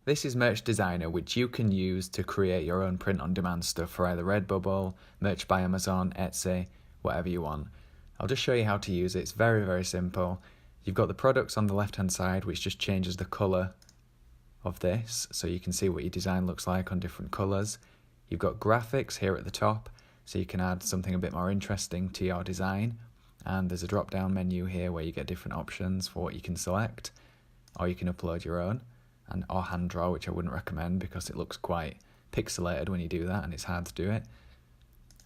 This is Merch Designer, which you can use to create your own print-on-demand stuff for either Redbubble, Merch by Amazon, Etsy, whatever you want. I'll just show you how to use it. It's very, very simple. You've got the products on the left-hand side, which just changes the colour of this, so you can see what your design looks like on different colours. You've got graphics here at the top, so you can add something a bit more interesting to your design. And there's a drop-down menu here where you get different options for what you can select, or you can upload your own, or hand draw, which I wouldn't recommend because it looks quite pixelated when you do that and it's hard to do it.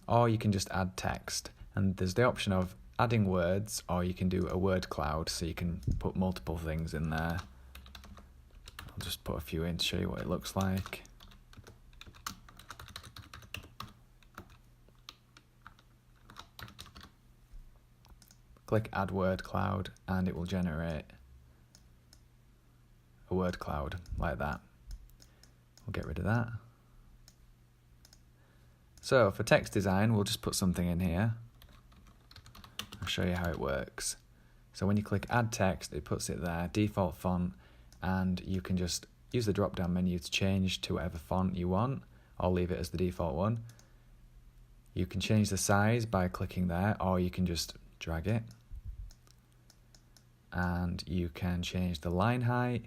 Or you can just add text, and there's the option of adding words, or you can do a word cloud, so you can put multiple things in there. I'll just put a few in to show you what it looks like. Click add word cloud and it will generate a word cloud like that. We'll get rid of that. So for text design, we'll just put something in here. I'll show you how it works. So when you click add text, it puts it there, default font, and you can just use the drop down menu to change to whatever font you want. I'll leave it as the default one. You can change the size by clicking there, or you can just drag it. And you can change the line height,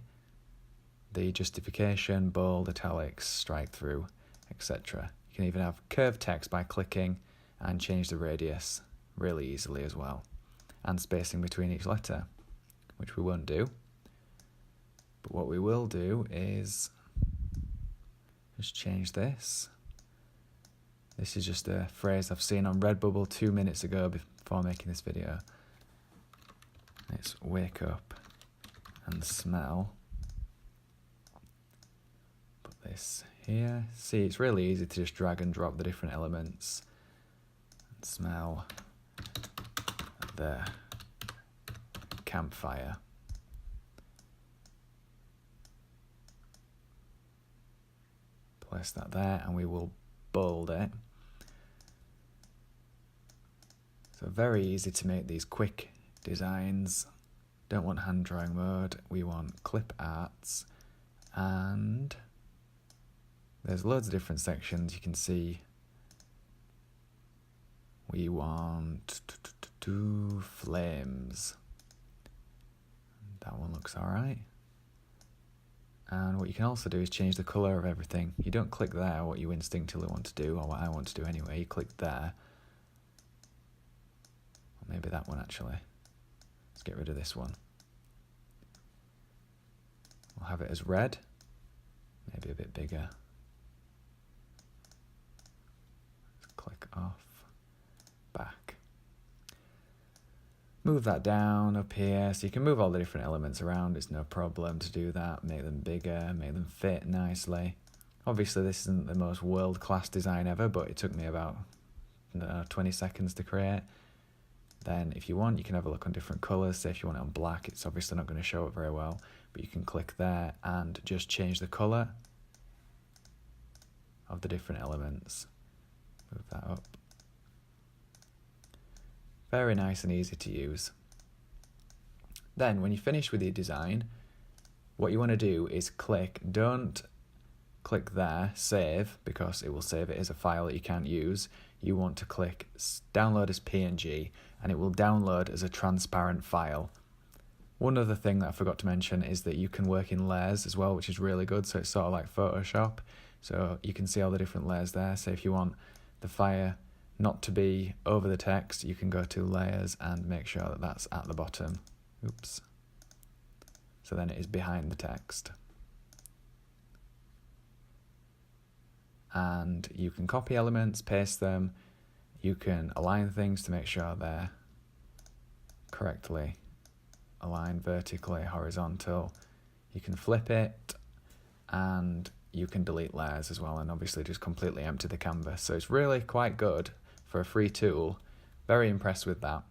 the justification, bold, italics, strike through, etc. You can even have curved text by clicking and change the radius really easily as well, and spacing between each letter, which we won't do. But what we will do is just change this. This is just a phrase I've seen on Redbubble 2 minutes ago before making this video. It's wake up and smell. Put this here. See, it's really easy to just drag and drop the different elements. And smell the campfire. Place that there and we will bold it. So very easy to make these quick designs. Don't want hand drawing mode, we want clip arts, and there's loads of different sections. You can see we want flames. That one looks alright. And what you can also do is change the colour of everything. You don't click there what you instinctively want to do, or what I want to do anyway. You click there. Or maybe that one actually. Let's get rid of this one. We'll have it as red. Maybe a bit bigger. Let's click off. Back. Move that down up here, so you can move all the different elements around. It's no problem to do that. Make them bigger, make them fit nicely. Obviously this isn't the most world-class design ever, but it took me about 20 seconds to create. Then if you want, you can have a look on different colours. Say if you want it on black, it's obviously not going to show it very well, but you can click there and just change the colour of the different elements. Move that up. Very nice and easy to use. Then when you finish with your design, what you want to do is don't click there, save, because it will save it as a file that you can't use. You want to click download as PNG, and it will download as a transparent file. One other thing that I forgot to mention is that you can work in layers as well, which is really good. So it's sort of like Photoshop. So you can see all the different layers there. So if you want the fire not to be over the text, you can go to layers and make sure that that's at the bottom. Oops. So then it is behind the text. And you can copy elements, paste them. You can align things to make sure they're correctly aligned vertically, horizontal. You can flip it, and you can delete layers as well, and obviously just completely empty the canvas. So it's really quite good for a free tool. Very impressed with that.